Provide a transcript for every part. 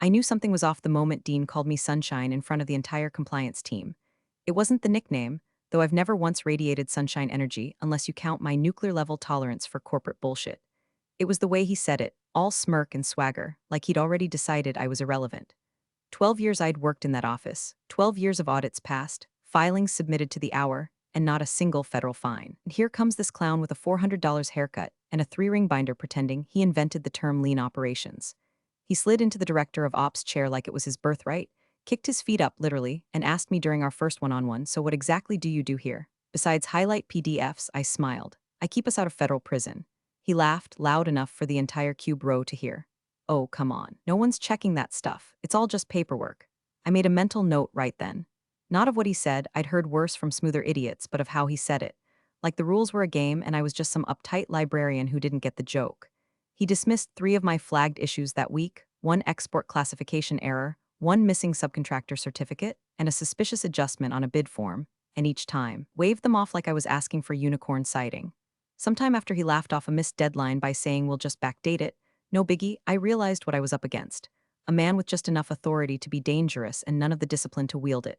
I knew something was off the moment Dean called me Sunshine in front of the entire compliance team. It wasn't the nickname, though I've never once radiated sunshine energy unless you count my nuclear-level tolerance for corporate bullshit. It was the way he said it, all smirk and swagger, like he'd already decided I was irrelevant. 12 years I'd worked in that office, 12 years of audits passed, filings submitted to the hour, and not a single federal fine. And here comes this clown with a $400 haircut and a three-ring binder pretending he invented the term lean operations. He slid into the director of ops chair like it was his birthright, kicked his feet up literally, and asked me during our first one-on-one, so what exactly do you do here? Besides highlight PDFs, I smiled. I keep us out of federal prison. He laughed loud enough for the entire cube row to hear. Oh, come on. No one's checking that stuff. It's all just paperwork. I made a mental note right then. Not of what he said, I'd heard worse from smoother idiots, but of how he said it. Like the rules were a game and I was just some uptight librarian who didn't get the joke. He dismissed 3 of my flagged issues that week, 1 export classification error, 1 missing subcontractor certificate, and a suspicious adjustment on a bid form, and each time, waved them off like I was asking for unicorn sighting. Sometime after he laughed off a missed deadline by saying we'll just backdate it, no biggie, I realized what I was up against. A man with just enough authority to be dangerous and none of the discipline to wield it.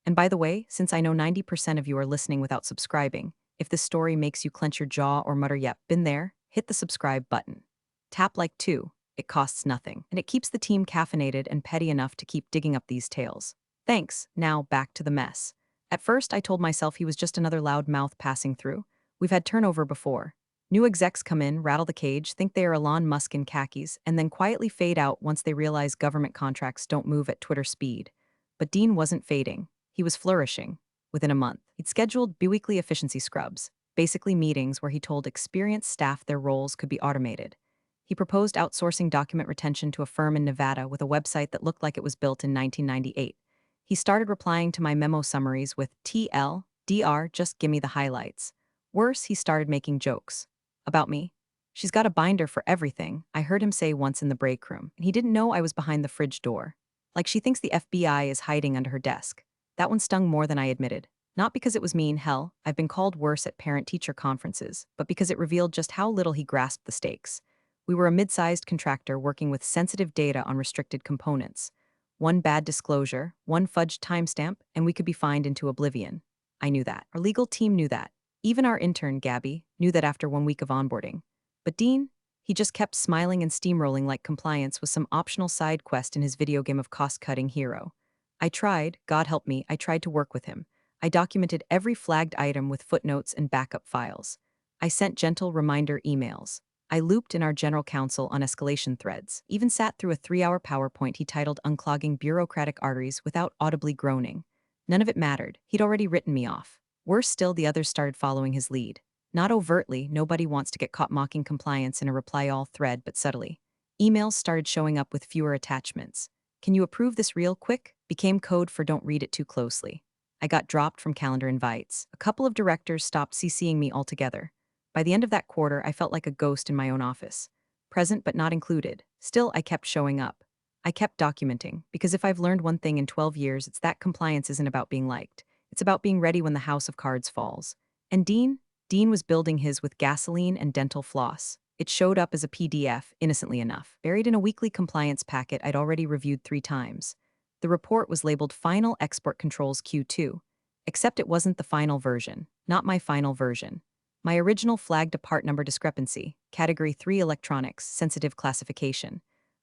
And by the way, since I know 90% of you are listening without subscribing, if this story makes you clench your jaw or mutter yep, been there, hit the subscribe button. Tap like 2. It costs nothing, and it keeps the team caffeinated and petty enough to keep digging up these tales. Thanks, now back to the mess. At first, I told myself he was just another loud mouth passing through. We've had turnover before. New execs come in, rattle the cage, think they are Elon Musk in khakis, and then quietly fade out once they realize government contracts don't move at Twitter speed. But Dean wasn't fading. He was flourishing. Within a month, he'd scheduled biweekly efficiency scrubs, basically meetings where he told experienced staff their roles could be automated. He proposed outsourcing document retention to a firm in Nevada with a website that looked like it was built in 1998. He started replying to my memo summaries with TL, DR, just gimme the highlights. Worse, he started making jokes. About me. She's got a binder for everything, I heard him say once in the break room, and he didn't know I was behind the fridge door. Like she thinks the FBI is hiding under her desk. That one stung more than I admitted. Not because it was mean, hell, I've been called worse at parent-teacher conferences, but because it revealed just how little he grasped the stakes. We were a mid-sized contractor working with sensitive data on restricted components. One bad disclosure, one fudged timestamp, and we could be fined into oblivion. I knew that. Our legal team knew that. Even our intern, Gabby, knew that after 1 week of onboarding. But Dean? He just kept smiling and steamrolling like compliance was some optional side quest in his video game of cost-cutting hero. I tried, God help me, I tried to work with him. I documented every flagged item with footnotes and backup files. I sent gentle reminder emails. I looped in our general counsel on escalation threads, even sat through a 3-hour PowerPoint he titled Unclogging Bureaucratic Arteries without audibly groaning. None of it mattered. He'd already written me off. Worse still, the others started following his lead. Not overtly, nobody wants to get caught mocking compliance in a reply-all thread, but subtly. Emails started showing up with fewer attachments. Can you approve this real quick? Became code for don't read it too closely. I got dropped from calendar invites. A couple of directors stopped CCing me altogether. By the end of that quarter, I felt like a ghost in my own office. Present but not included. Still, I kept showing up. I kept documenting, because if I've learned one thing in 12 years, it's that compliance isn't about being liked. It's about being ready when the house of cards falls. And Dean? Dean was building his with gasoline and dental floss. It showed up as a PDF, innocently enough, buried in a weekly compliance packet I'd already reviewed 3 times. The report was labeled Final Export Controls Q2, except it wasn't the final version, not my final version. My original flagged a part number discrepancy, Category 3 Electronics, Sensitive Classification.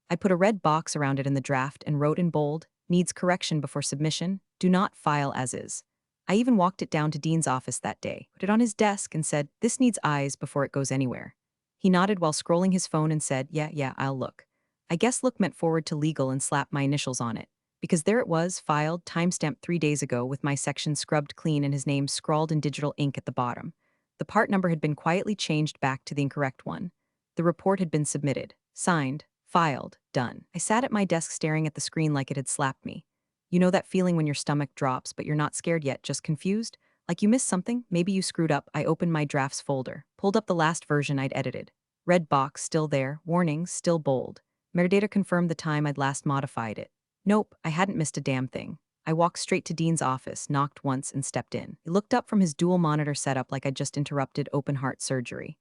I put a red box around it in the draft and wrote in bold, needs correction before submission, do not file as is. I even walked it down to Dean's office that day, put it on his desk and said, this needs eyes before it goes anywhere. He nodded while scrolling his phone and said, yeah, I'll look. I guess look meant forward to legal and slapped my initials on it. Because there it was, filed, timestamped 3 days ago with my section scrubbed clean and his name scrawled in digital ink at the bottom. The part number had been quietly changed back to the incorrect one. The report had been submitted, signed, filed, done. I sat at my desk staring at the screen like it had slapped me. You know that feeling when your stomach drops, but you're not scared yet, just confused? Like you missed something, maybe you screwed up. I opened my drafts folder, pulled up the last version I'd edited. Red box, still there, warnings, still bold. Metadata confirmed the time I'd last modified it. Nope, I hadn't missed a damn thing. I walked straight to Dean's office, knocked once, and stepped in. He looked up from his dual monitor setup like I'd just interrupted open-heart surgery.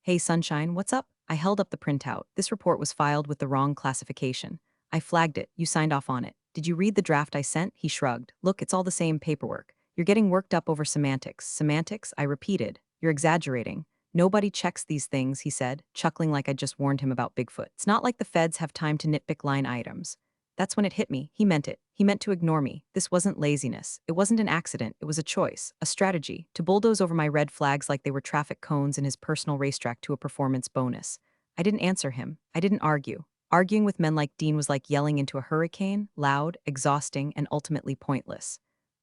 Hey, Sunshine, what's up? I held up the printout. This report was filed with the wrong classification. I flagged it. You signed off on it. Did you read the draft I sent? He shrugged. Look, it's all the same paperwork. You're getting worked up over semantics. Semantics? I repeated. You're exaggerating. Nobody checks these things, he said, chuckling like I'd just warned him about Bigfoot. It's not like the feds have time to nitpick line items. That's when it hit me. He meant it. He meant to ignore me. This wasn't laziness. It wasn't an accident. It was a choice, a strategy, to bulldoze over my red flags like they were traffic cones in his personal racetrack to a performance bonus. I didn't answer him. I didn't argue. Arguing with men like Dean was like yelling into a hurricane, loud, exhausting, and ultimately pointless.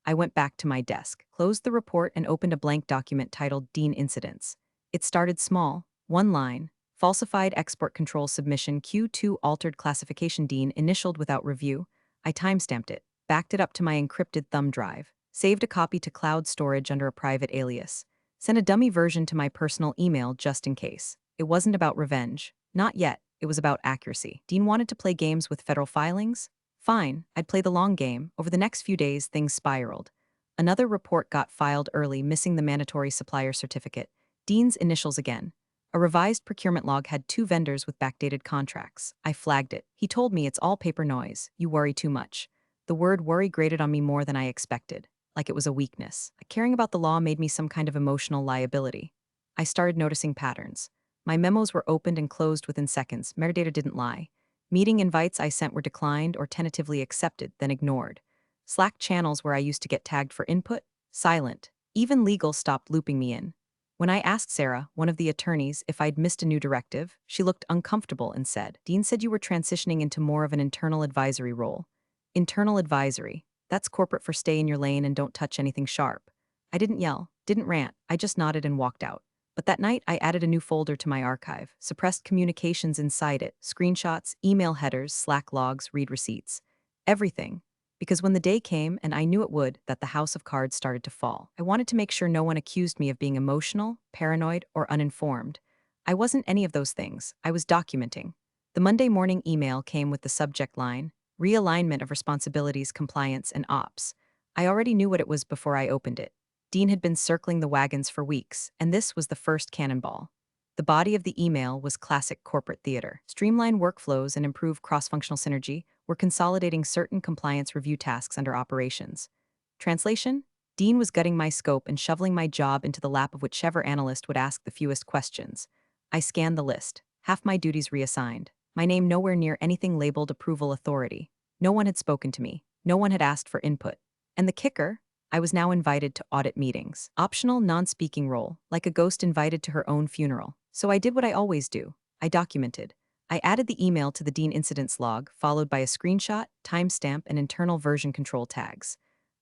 I went back to my desk, closed the report, and opened a blank document titled Dean Incidents. It started small, one line: falsified export control submission Q2 altered classification Dean initialed without review. I timestamped it, backed it up to my encrypted thumb drive, saved a copy to cloud storage under a private alias, sent a dummy version to my personal email just in case. It wasn't about revenge. Not yet. It was about accuracy. Dean wanted to play games with federal filings? Fine, I'd play the long game. Over the next few days, things spiraled. Another report got filed early, missing the mandatory supplier certificate. Dean's initials again. A revised procurement log had 2 vendors with backdated contracts. I flagged it. He told me it's all paper noise. You worry too much. The word worry grated on me more than I expected, like it was a weakness. Caring about the law made me some kind of emotional liability. I started noticing patterns. My memos were opened and closed within seconds. Metadata didn't lie. Meeting invites I sent were declined or tentatively accepted, then ignored. Slack channels where I used to get tagged for input? Silent. Even legal stopped looping me in. When I asked Sarah, one of the attorneys, if I'd missed a new directive, she looked uncomfortable and said, Dean said you were transitioning into more of an internal advisory role. Internal advisory. That's corporate for stay in your lane and don't touch anything sharp. I didn't yell, didn't rant, I just nodded and walked out. But that night, I added a new folder to my archive, suppressed communications inside it, screenshots, email headers, Slack logs, read receipts. Everything. Because when the day came, and I knew it would, that the house of cards started to fall, I wanted to make sure no one accused me of being emotional, paranoid, or uninformed. I wasn't any of those things. I was documenting. The Monday morning email came with the subject line, Realignment of Responsibilities, Compliance, and Ops. I already knew what it was before I opened it. Dean had been circling the wagons for weeks, and this was the first cannonball. The body of the email was classic corporate theater. Streamline workflows and improve cross-functional synergy. We're consolidating certain compliance review tasks under operations. Translation? Dean was gutting my scope and shoveling my job into the lap of whichever analyst would ask the fewest questions. I scanned the list. Half my duties reassigned. My name nowhere near anything labeled approval authority. No one had spoken to me. No one had asked for input. And the kicker? I was now invited to audit meetings. Optional, non-speaking role, like a ghost invited to her own funeral. So I did what I always do. I documented. I added the email to the Dean incidents log, followed by a screenshot, timestamp, and internal version control tags.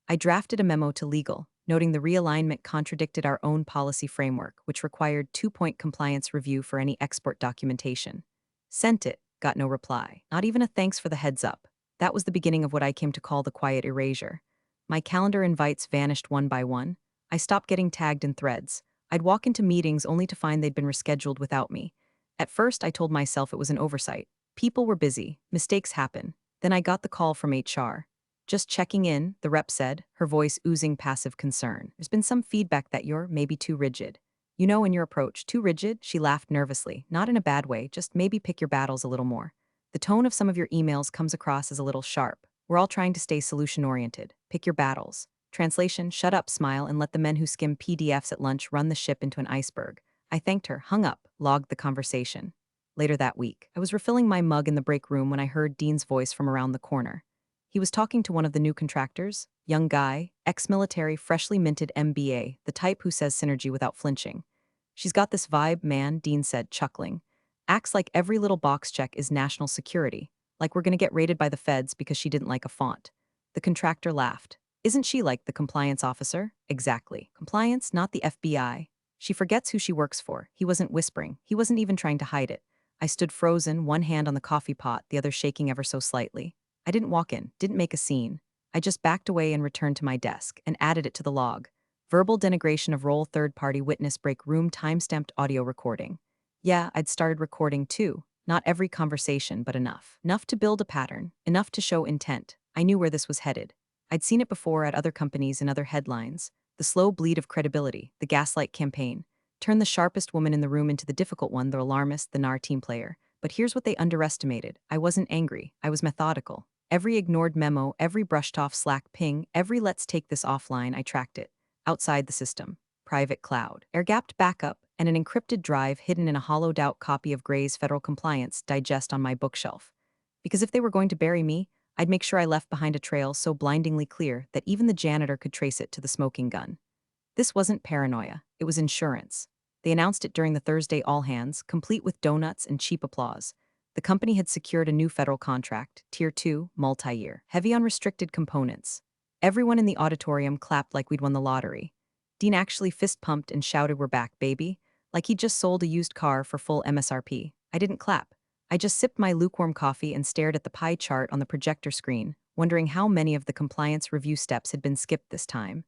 I drafted a memo to legal, noting the realignment contradicted our own policy framework, which required 2-point compliance review for any export documentation. Sent it, got no reply. Not even a thanks for the heads up. That was the beginning of what I came to call the quiet erasure. My calendar invites vanished one by one. I stopped getting tagged in threads. I'd walk into meetings only to find they'd been rescheduled without me. At first, I told myself it was an oversight. People were busy. Mistakes happen. Then I got the call from HR. Just checking in, the rep said, her voice oozing passive concern. There's been some feedback that you're maybe too rigid. You know, in your approach, too rigid? She laughed nervously, not in a bad way, just maybe pick your battles a little more. The tone of some of your emails comes across as a little sharp. We're all trying to stay solution-oriented. Pick your battles. Translation, shut up, smile, and let the men who skim PDFs at lunch run the ship into an iceberg. I thanked her, hung up, logged the conversation. Later that week, I was refilling my mug in the break room when I heard Dean's voice from around the corner. He was talking to one of the new contractors, young guy, ex-military, freshly minted MBA, the type who says synergy without flinching. She's got this vibe, man, Dean said, chuckling. Acts like every little box check is national security. Like we're gonna get raided by the feds because she didn't like a font. The contractor laughed. Isn't she like the compliance officer? Exactly. Compliance, not the FBI. She forgets who she works for. He wasn't whispering. He wasn't even trying to hide it. I stood frozen, one hand on the coffee pot, the other shaking ever so slightly. I didn't walk in, didn't make a scene. I just backed away and returned to my desk and added it to the log. Verbal denigration of role third-party witness break room timestamped audio recording. Yeah, I'd started recording too. Not every conversation, but enough. Enough to build a pattern, enough to show intent. I knew where this was headed. I'd seen it before at other companies in other headlines. The slow bleed of credibility, the gaslight campaign. Turn the sharpest woman in the room into the difficult one, the alarmist, the NAR team player. But here's what they underestimated. I wasn't angry. I was methodical. Every ignored memo, every brushed off Slack ping, every let's take this offline, I tracked it. Outside the system. Private cloud. Air-gapped backup, and an encrypted drive hidden in a hollowed-out copy of Gray's Federal Compliance Digest on my bookshelf. Because if they were going to bury me, I'd make sure I left behind a trail so blindingly clear that even the janitor could trace it to the smoking gun. This wasn't paranoia, it was insurance. They announced it during the Thursday all-hands, complete with donuts and cheap applause. The company had secured a new federal contract, Tier 2, multi-year, heavy on restricted components. Everyone in the auditorium clapped like we'd won the lottery. Dean actually fist-pumped and shouted, "We're back, baby," like he'd just sold a used car for full MSRP. I didn't clap. I just sipped my lukewarm coffee and stared at the pie chart on the projector screen, wondering how many of the compliance review steps had been skipped this time.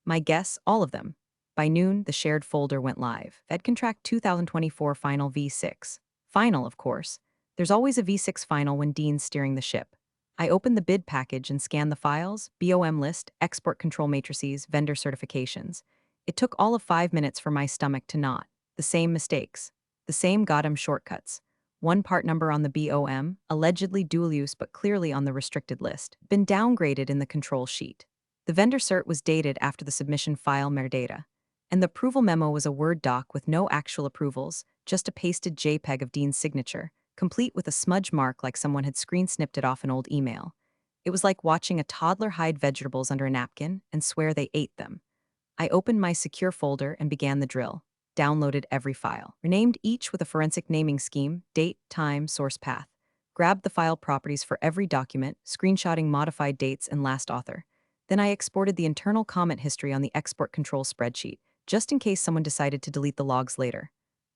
My guess, all of them. By noon, the shared folder went live. Fed Contract 2024 Final V6. Final, of course. There's always a V6 final when Dean's steering the ship. I opened the bid package and scanned the files, BOM list, export control matrices, vendor certifications. It took all of 5 minutes for my stomach to knot. The same mistakes. The same goddamn shortcuts. One part number on the BOM, allegedly dual use but clearly on the restricted list, been downgraded in the control sheet. The vendor cert was dated after the submission file metadata, and the approval memo was a Word doc with no actual approvals, just a pasted JPEG of Dean's signature, complete with a smudge mark like someone had screen snipped it off an old email. It was like watching a toddler hide vegetables under a napkin and swear they ate them. I opened my secure folder and began the drill. Downloaded every file, renamed each with a forensic naming scheme, date, time, source path. Grabbed the file properties for every document, screenshotting modified dates and last author. Then I exported the internal comment history on the export control spreadsheet, just in case someone decided to delete the logs later.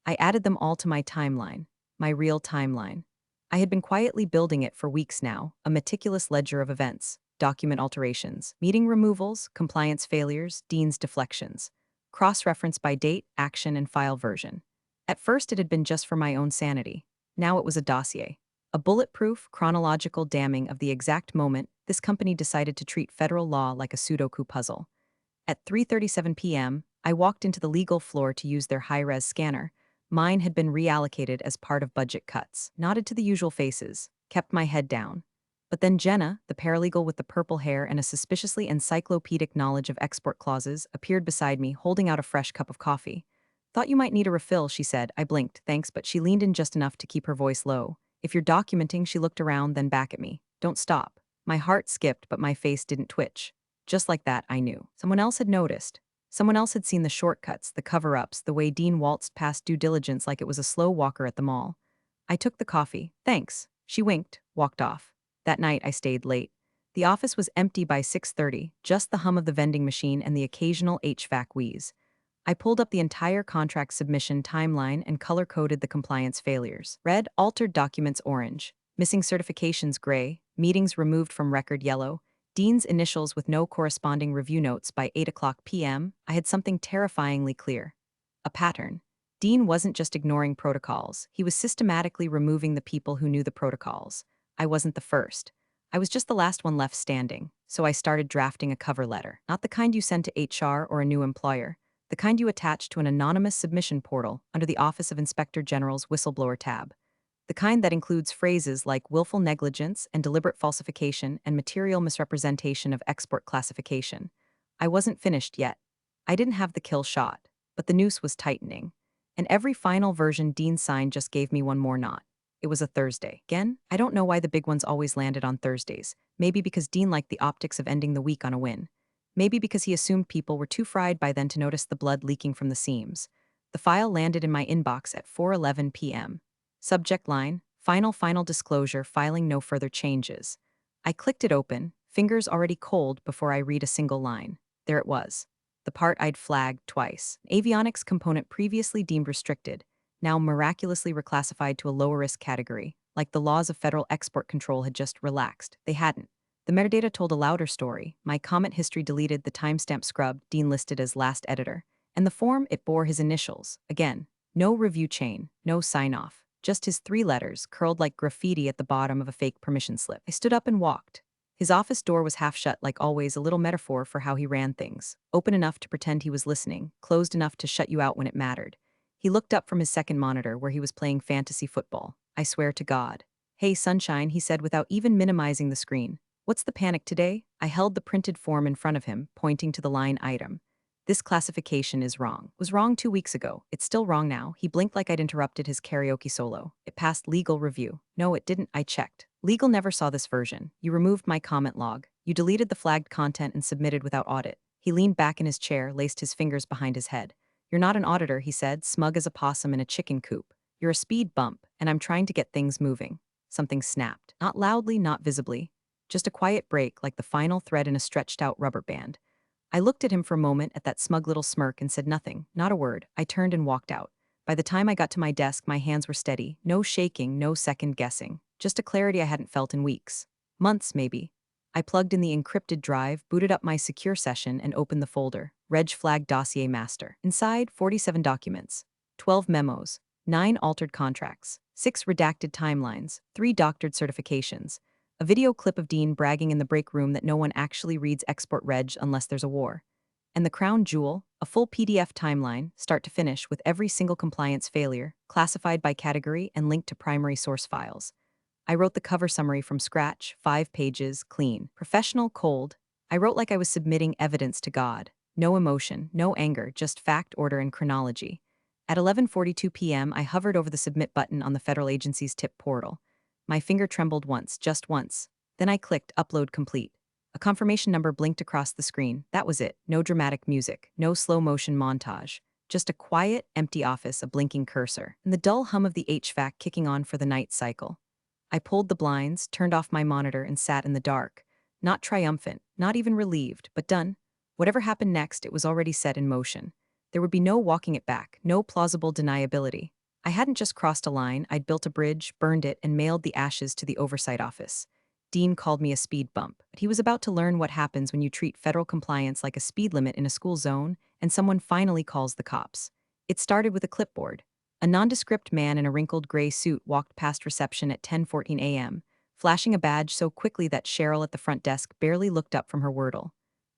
I added them all to my timeline, my real timeline. I had been quietly building it for weeks now, a meticulous ledger of events, document alterations, meeting removals, compliance failures, Dean's deflections. Cross-reference by date, action, and file version. At first it had been just for my own sanity. Now it was a dossier. A bulletproof, chronological damning of the exact moment this company decided to treat federal law like a Sudoku puzzle. At 3:37 p.m., I walked into the legal floor to use their high-res scanner. Mine had been reallocated as part of budget cuts, nodded to the usual faces, kept my head down. But then Jenna, the paralegal with the purple hair and a suspiciously encyclopedic knowledge of export clauses, appeared beside me, holding out a fresh cup of coffee. "Thought you might need a refill," she said. I blinked, thanks, but she leaned in just enough to keep her voice low. "If you're documenting," she looked around, then back at me. "Don't stop." My heart skipped, but my face didn't twitch. Just like that, I knew. Someone else had noticed. Someone else had seen the shortcuts, the cover-ups, the way Dean waltzed past due diligence like it was a slow walker at the mall. I took the coffee. "Thanks." She winked, walked off. That night, I stayed late. The office was empty by 6:30, just the hum of the vending machine and the occasional HVAC wheeze. I pulled up the entire contract submission timeline and color-coded the compliance failures. Red, altered documents orange, missing certifications gray, meetings removed from record yellow, Dean's initials with no corresponding review notes. By 8 p.m., I had something terrifyingly clear. A pattern. Dean wasn't just ignoring protocols, he was systematically removing the people who knew the protocols. I wasn't the first. I was just the last one left standing, so I started drafting a cover letter. Not the kind you send to HR or a new employer, the kind you attach to an anonymous submission portal under the Office of Inspector General's Whistleblower tab. The kind that includes phrases like willful negligence and deliberate falsification and material misrepresentation of export classification. I wasn't finished yet. I didn't have the kill shot, but the noose was tightening. And every final version Dean signed just gave me one more knot. It was a Thursday. Again, I don't know why the big ones always landed on Thursdays. Maybe because Dean liked the optics of ending the week on a win. Maybe because he assumed people were too fried by then to notice the blood leaking from the seams. The file landed in my inbox at 4:11 p.m. Subject line, final disclosure, filing no further changes. I clicked it open, fingers already cold before I read a single line. There it was. The part I'd flagged twice. Avionics component previously deemed restricted, now miraculously reclassified to a lower-risk category, like the laws of federal export control had just relaxed. They hadn't. The metadata told a louder story. My comment history deleted, the timestamp scrubbed, Dean listed as last editor. And the form, it bore his initials. Again, no review chain, no sign-off. Just his 3 letters, curled like graffiti at the bottom of a fake permission slip. I stood up and walked. His office door was half shut, like always, a little metaphor for how he ran things. Open enough to pretend he was listening, closed enough to shut you out when it mattered. He looked up from his second monitor where he was playing fantasy football. I swear to God. Hey, Sunshine, he said without even minimizing the screen. What's the panic today? I held the printed form in front of him, pointing to the line item. This classification is wrong. Was wrong 2 weeks ago. It's still wrong now. He blinked like I'd interrupted his karaoke solo. It passed legal review. No, it didn't. I checked. Legal never saw this version. You removed my comment log. You deleted the flagged content and submitted without audit. He leaned back in his chair, laced his fingers behind his head. You're not an auditor, he said, smug as a possum in a chicken coop. You're a speed bump, and I'm trying to get things moving. Something snapped. Not loudly, not visibly. Just a quiet break like the final thread in a stretched-out rubber band. I looked at him for a moment at that smug little smirk and said nothing, not a word. I turned and walked out. By the time I got to my desk, my hands were steady. No shaking, no second guessing. Just a clarity I hadn't felt in weeks. Months, maybe. I plugged in the encrypted drive, booted up my secure session, and opened the folder. Reg flag dossier master. Inside, 47 documents. 12 memos. 9 altered contracts. 6 redacted timelines. 3 doctored certifications. A video clip of Dean bragging in the break room that no one actually reads export reg unless there's a war. And the crown jewel, a full PDF timeline, start to finish, with every single compliance failure, classified by category and linked to primary source files. I wrote the cover summary from scratch, 5 pages, clean. Professional, cold. I wrote like I was submitting evidence to God. No emotion, no anger, just fact, order, and chronology. At 11:42 p.m., I hovered over the submit button on the federal agency's tip portal. My finger trembled once, just once. Then I clicked upload complete. A confirmation number blinked across the screen. That was it. No dramatic music, no slow motion montage. Just a quiet, empty office, a blinking cursor, and the dull hum of the HVAC kicking on for the night cycle. I pulled the blinds, turned off my monitor, and sat in the dark. Not triumphant, not even relieved, but done. Whatever happened next, it was already set in motion. There would be no walking it back, no plausible deniability. I hadn't just crossed a line, I'd built a bridge, burned it, and mailed the ashes to the oversight office. Dean called me a speed bump, but he was about to learn what happens when you treat federal compliance like a speed limit in a school zone, and someone finally calls the cops. It started with a clipboard. A nondescript man in a wrinkled gray suit walked past reception at 10:14 a.m., flashing a badge so quickly that Cheryl at the front desk barely looked up from her Wordle.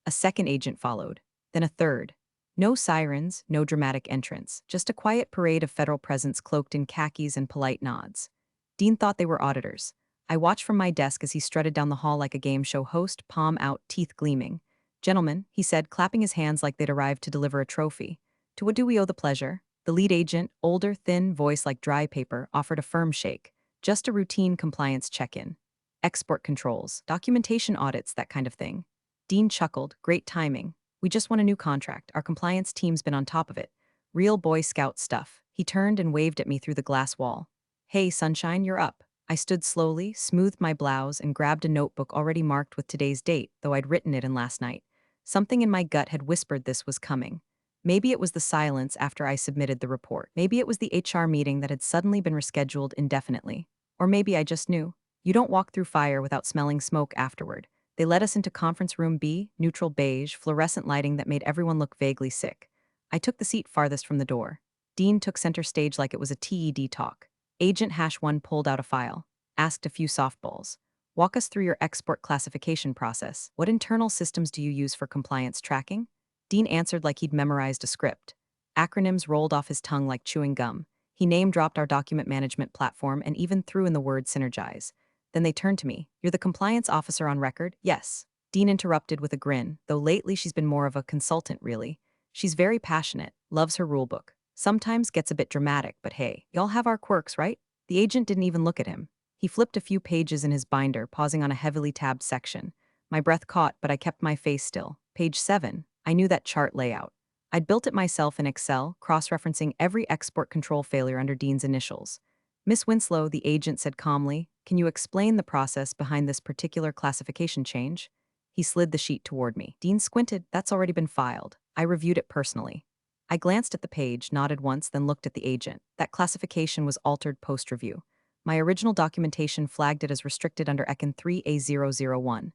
A second agent followed, then a third. No sirens, no dramatic entrance, just a quiet parade of federal presence cloaked in khakis and polite nods. Dean thought they were auditors. I watched from my desk as he strutted down the hall like a game show host, palm out, teeth gleaming. Gentlemen, he said, clapping his hands like they'd arrived to deliver a trophy. To what do we owe the pleasure? The lead agent, older, thin, voice like dry paper, offered a firm shake. Just a routine compliance check-in. Export controls, documentation audits, that kind of thing. Dean chuckled, great timing. We just won a new contract. Our compliance team's been on top of it. Real Boy Scout stuff. He turned and waved at me through the glass wall. Hey, Sunshine, you're up. I stood slowly, smoothed my blouse, and grabbed a notebook already marked with today's date, though I'd written it in last night. Something in my gut had whispered this was coming. Maybe it was the silence after I submitted the report. Maybe it was the HR meeting that had suddenly been rescheduled indefinitely. Or maybe I just knew. You don't walk through fire without smelling smoke afterward. They led us into conference room B, neutral beige, fluorescent lighting that made everyone look vaguely sick. I took the seat farthest from the door. Dean took center stage like it was a TED talk. Agent #1 pulled out a file, asked a few softballs. Walk us through your export classification process. What internal systems do you use for compliance tracking? Dean answered like he'd memorized a script. Acronyms rolled off his tongue like chewing gum. He name-dropped our document management platform and even threw in the word synergize. Then they turned to me. You're the compliance officer on record? Yes. Dean interrupted with a grin, though lately she's been more of a consultant, really. She's very passionate, loves her rulebook. Sometimes gets a bit dramatic, but hey, y'all have our quirks, right? The agent didn't even look at him. He flipped a few pages in his binder, pausing on a heavily tabbed section. My breath caught, but I kept my face still. Page 7. I knew that chart layout. I'd built it myself in Excel, cross-referencing every export control failure under Dean's initials. Miss Winslow, the agent said calmly, can you explain the process behind this particular classification change? He slid the sheet toward me. Dean squinted. That's already been filed. I reviewed it personally. I glanced at the page, nodded once, then looked at the agent. That classification was altered post-review. My original documentation flagged it as restricted under ECN 3A001.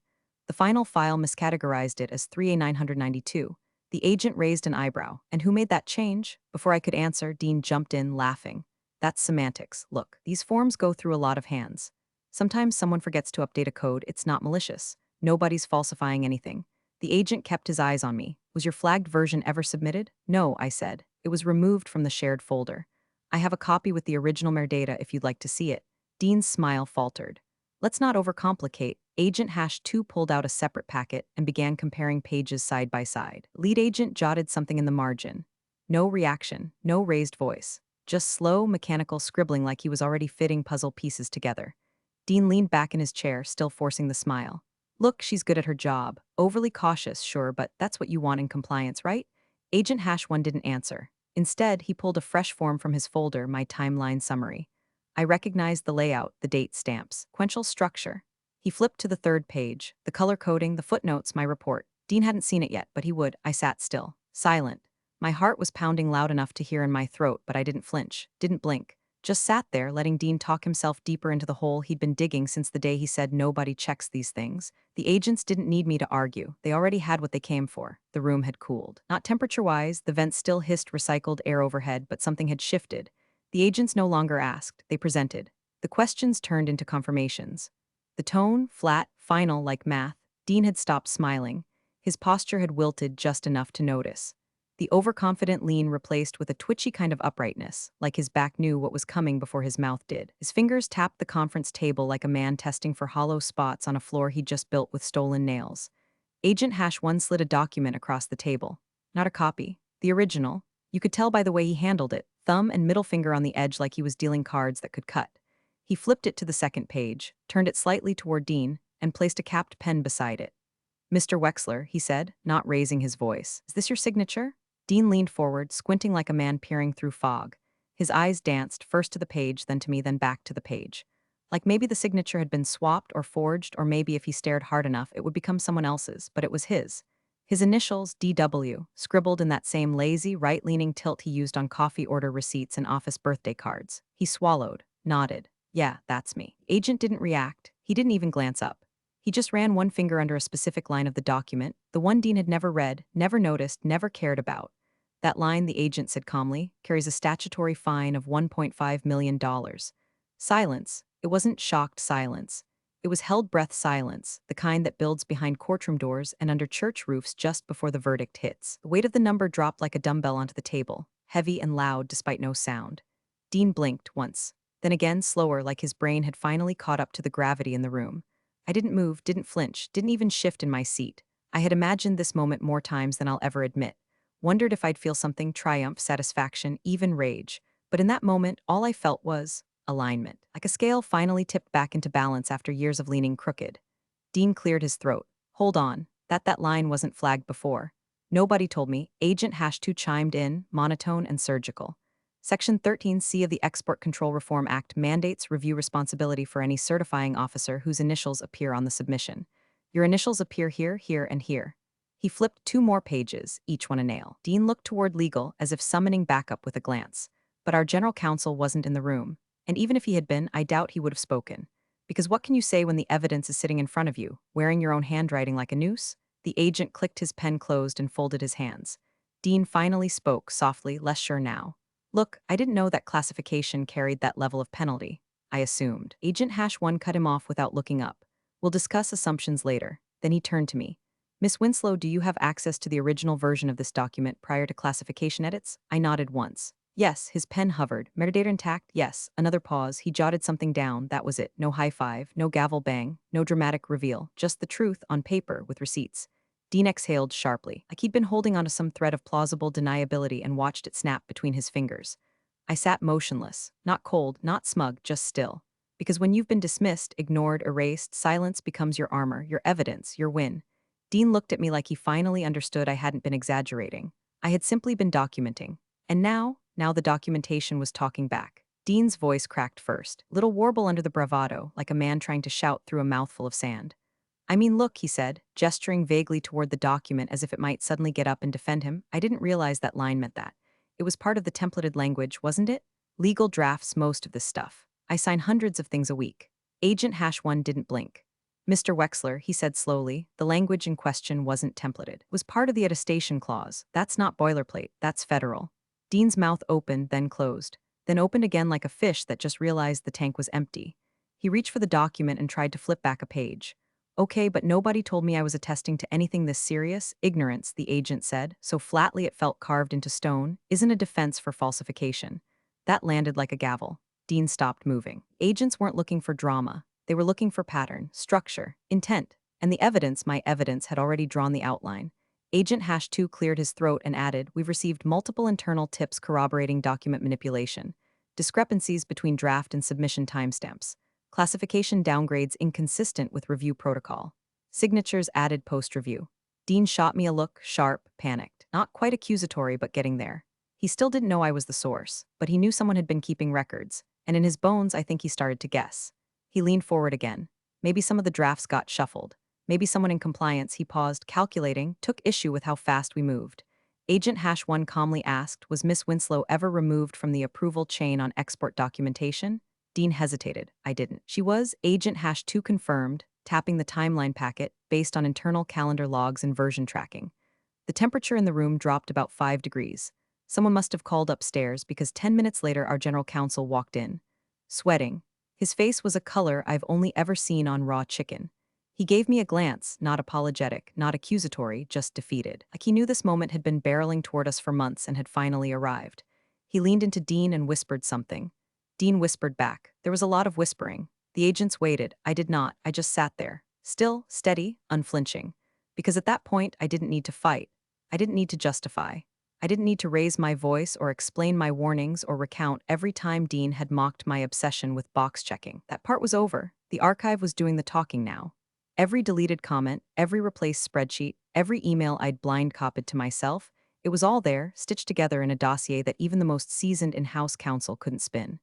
The final file miscategorized it as 3A992. The agent raised an eyebrow. And who made that change? Before I could answer, Dean jumped in, laughing. That's semantics. Look, these forms go through a lot of hands. Sometimes someone forgets to update a code. It's not malicious. Nobody's falsifying anything. The agent kept his eyes on me. Was your flagged version ever submitted? No, I said. It It was removed from the shared folder. I have a copy with the original metadata if you'd like to see it. Dean's smile faltered. Let's not overcomplicate. Agent Hash 2 pulled out a separate packet and began comparing pages side by side. Lead agent jotted something in the margin. No reaction, no raised voice. Just slow, mechanical scribbling like he was already fitting puzzle pieces together. Dean leaned back in his chair, still forcing the smile. Look, she's good at her job. Overly cautious, sure, but that's what you want in compliance, right? Agent Hash 1 didn't answer. Instead, he pulled a fresh form from his folder, my timeline summary. I recognized the layout, the date stamps, sequential structure. He flipped to the third page, the color coding, the footnotes, my report. Dean hadn't seen it yet, but he would. I sat still, silent. My heart was pounding loud enough to hear in my throat, but I didn't flinch, didn't blink. Just sat there, letting Dean talk himself deeper into the hole he'd been digging since the day he said nobody checks these things. The agents didn't need me to argue. They already had what they came for. The room had cooled. Not temperature-wise, the vents still hissed recycled air overhead, but something had shifted. The agents no longer asked, they presented. The questions turned into confirmations. The tone, flat, final like math. Dean had stopped smiling. His posture had wilted just enough to notice. The overconfident lean replaced with a twitchy kind of uprightness, like his back knew what was coming before his mouth did. His fingers tapped the conference table like a man testing for hollow spots on a floor he'd just built with stolen nails. Agent Hash 1 slid a document across the table. Not a copy. The original. You could tell by the way he handled it, thumb and middle finger on the edge like he was dealing cards that could cut. He flipped it to the second page, turned it slightly toward Dean, and placed a capped pen beside it. Mr. Wexler, he said, not raising his voice. Is this your signature? Dean leaned forward, squinting like a man peering through fog. His eyes danced, first to the page, then to me, then back to the page. Like maybe the signature had been swapped or forged, or maybe if he stared hard enough, it would become someone else's, but it was his. His initials, DW, scribbled in that same lazy, right-leaning tilt he used on coffee order receipts and office birthday cards. He swallowed, nodded. Yeah, that's me. Agent didn't react. He didn't even glance up. He just ran one finger under a specific line of the document, the one Dean had never read, never noticed, never cared about. That line, the agent said calmly, carries a statutory fine of $1.5 million. Silence. It wasn't shocked silence. It was held breath silence, the kind that builds behind courtroom doors and under church roofs just before the verdict hits. The weight of the number dropped like a dumbbell onto the table, heavy and loud despite no sound. Dean blinked once, then again slower like his brain had finally caught up to the gravity in the room. I didn't move, didn't flinch, didn't even shift in my seat. I had imagined this moment more times than I'll ever admit. Wondered if I'd feel something, triumph, satisfaction, even rage. But in that moment, all I felt was alignment. Like a scale finally tipped back into balance after years of leaning crooked. Dean cleared his throat. Hold on, that line wasn't flagged before. Nobody told me. Agent Hash 2 chimed in, monotone and surgical. Section 13C of the Export Control Reform Act mandates review responsibility for any certifying officer whose initials appear on the submission. Your initials appear here, here, and here. He flipped 2 more pages, each one a nail. Dean looked toward legal, as if summoning backup with a glance. But our general counsel wasn't in the room. And even if he had been, I doubt he would have spoken. Because what can you say when the evidence is sitting in front of you, wearing your own handwriting like a noose? The agent clicked his pen closed and folded his hands. Dean finally spoke, softly, less sure now. Look, I didn't know that classification carried that level of penalty. I assumed. Agent Hash 1 cut him off without looking up. We'll discuss assumptions later. Then he turned to me. Miss Winslow, do you have access to the original version of this document prior to classification edits? I nodded once. Yes, his pen hovered. Metadata intact? Yes. Another pause. He jotted something down. That was it. No high five, no gavel bang, no dramatic reveal. Just the truth on paper with receipts. Dean exhaled sharply, like he'd been holding onto some thread of plausible deniability and watched it snap between his fingers. I sat motionless, not cold, not smug, just still. Because when you've been dismissed, ignored, erased, silence becomes your armor, your evidence, your win. Dean looked at me like he finally understood I hadn't been exaggerating. I had simply been documenting. And now the documentation was talking back. Dean's voice cracked first, little warble under the bravado, like a man trying to shout through a mouthful of sand. I mean, look, he said, gesturing vaguely toward the document as if it might suddenly get up and defend him. I didn't realize that line meant that. It was part of the templated language, wasn't it? Legal drafts most of this stuff. I sign hundreds of things a week. Agent Hash 1 didn't blink. Mr. Wexler, he said slowly, the language in question wasn't templated. It was part of the attestation clause. That's not boilerplate, that's federal. Dean's mouth opened, then closed, then opened again like a fish that just realized the tank was empty. He reached for the document and tried to flip back a page. Okay, but nobody told me I was attesting to anything this serious. Ignorance, the agent said, so flatly it felt carved into stone, isn't a defense for falsification. That landed like a gavel. Dean stopped moving. Agents weren't looking for drama. They were looking for pattern, structure, intent. And the evidence, my evidence, had already drawn the outline. Agent Hash 2 cleared his throat and added, "We've received multiple internal tips corroborating document manipulation. Discrepancies between draft and submission timestamps. Classification downgrades inconsistent with review protocol. Signatures added post-review." Dean shot me a look, sharp, panicked. Not quite accusatory, but getting there. He still didn't know I was the source, but he knew someone had been keeping records, and in his bones I think he started to guess. He leaned forward again. Maybe some of the drafts got shuffled. Maybe someone in compliance, he paused, calculating, took issue with how fast we moved. Agent Hash 1 calmly asked, "Was Miss Winslow ever removed from the approval chain on export documentation?" Dean hesitated. "I didn't." "She was," Agent Hash 2 confirmed, tapping the timeline packet based on internal calendar logs and version tracking. The temperature in the room dropped about 5 degrees. Someone must have called upstairs because 10 minutes later our general counsel walked in. Sweating. His face was a color I've only ever seen on raw chicken. He gave me a glance, not apologetic, not accusatory, just defeated. Like he knew this moment had been barreling toward us for months and had finally arrived. He leaned into Dean and whispered something. Dean whispered back. There was a lot of whispering. The agents waited. I did not. I just sat there. Still, steady, unflinching. Because at that point, I didn't need to fight. I didn't need to justify. I didn't need to raise my voice or explain my warnings or recount every time Dean had mocked my obsession with box checking. That part was over. The archive was doing the talking now. Every deleted comment, every replaced spreadsheet, every email I'd blind copied to myself, it was all there, stitched together in a dossier that even the most seasoned in-house counsel couldn't spin.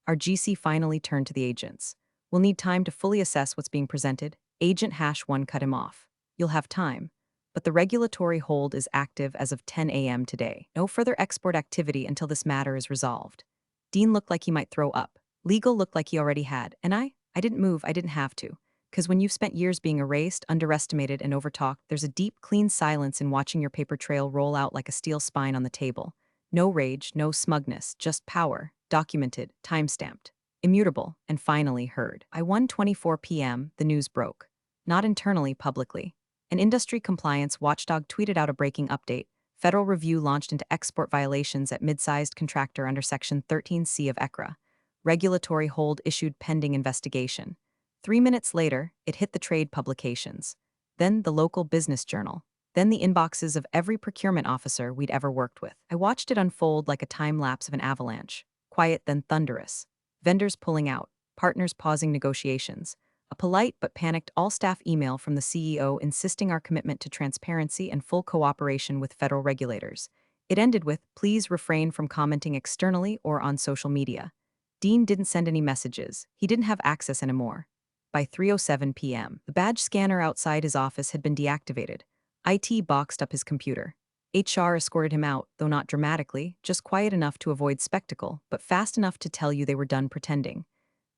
Our GC finally turned to the agents. "We'll need time to fully assess what's being presented." Agent Hash 1 cut him off. "You'll have time. But the regulatory hold is active as of 10 a.m. today. No further export activity until this matter is resolved." Dean looked like he might throw up. Legal looked like he already had. And I didn't move, I didn't have to. Because when you've spent years being erased, underestimated, and overtalked, there's a deep, clean silence in watching your paper trail roll out like a steel spine on the table. No rage, no smugness, just power, documented, time-stamped, immutable, and finally heard. By 1:24 p.m., the news broke. Not internally, publicly. An industry compliance watchdog tweeted out a breaking update. Federal review launched into export violations at mid-sized contractor under Section 13C of ECRA. Regulatory hold issued pending investigation. 3 minutes later, it hit the trade publications. Then the local business journal. Then the inboxes of every procurement officer we'd ever worked with. I watched it unfold like a time lapse of an avalanche. Quiet, then thunderous. Vendors pulling out. Partners pausing negotiations. A polite but panicked all-staff email from the CEO insisting our commitment to transparency and full cooperation with federal regulators. It ended with, "Please refrain from commenting externally or on social media." Dean didn't send any messages. He didn't have access anymore. By 3:07 p.m., the badge scanner outside his office had been deactivated. IT boxed up his computer. HR escorted him out, though not dramatically, just quiet enough to avoid spectacle, but fast enough to tell you they were done pretending.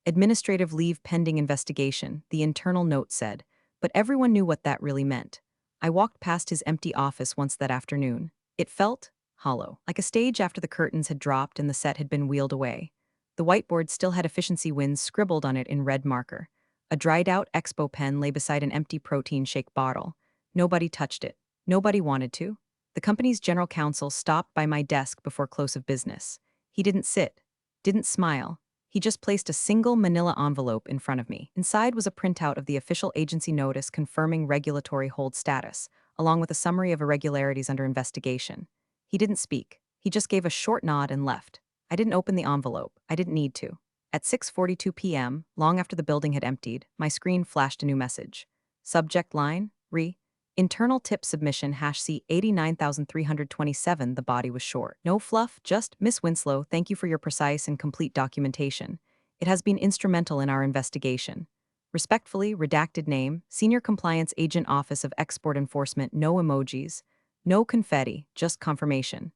"Administrative leave pending investigation," the internal note said, but everyone knew what that really meant. I walked past his empty office once that afternoon. It felt hollow, like a stage after the curtains had dropped and the set had been wheeled away. The whiteboard still had efficiency wins scribbled on it in red marker. A dried-out Expo pen lay beside an empty protein shake bottle. Nobody touched it. Nobody wanted to. The company's general counsel stopped by my desk before close of business. He didn't sit, didn't smile. He just placed a single manila envelope in front of me. Inside was a printout of the official agency notice confirming regulatory hold status, along with a summary of irregularities under investigation. He didn't speak. He just gave a short nod and left. I didn't open the envelope. I didn't need to. At 6:42 p.m., long after the building had emptied, my screen flashed a new message. Subject line, internal tip submission #C 89327. The body was short. No fluff, just, "Miss Winslow, thank you for your precise and complete documentation. It has been instrumental in our investigation. Respectfully, redacted name, Senior Compliance Agent Office of Export Enforcement." No emojis, no confetti, just confirmation.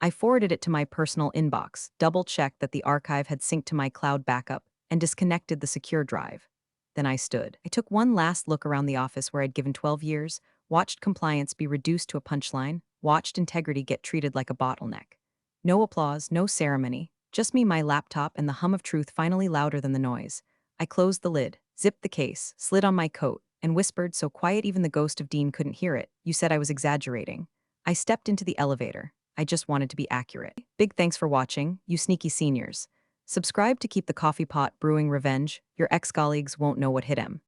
I forwarded it to my personal inbox, double-checked that the archive had synced to my cloud backup, and disconnected the secure drive. Then I stood. I took one last look around the office where I'd given 12 years, watched compliance be reduced to a punchline, watched integrity get treated like a bottleneck. No applause, no ceremony, just me, my laptop, and the hum of truth finally louder than the noise. I closed the lid, zipped the case, slid on my coat, and whispered so quiet even the ghost of Dean couldn't hear it. You said I was exaggerating. I stepped into the elevator. I just wanted to be accurate. Big thanks for watching, you sneaky seniors. Subscribe to keep the coffee pot brewing revenge. Your ex-colleagues won't know what hit him.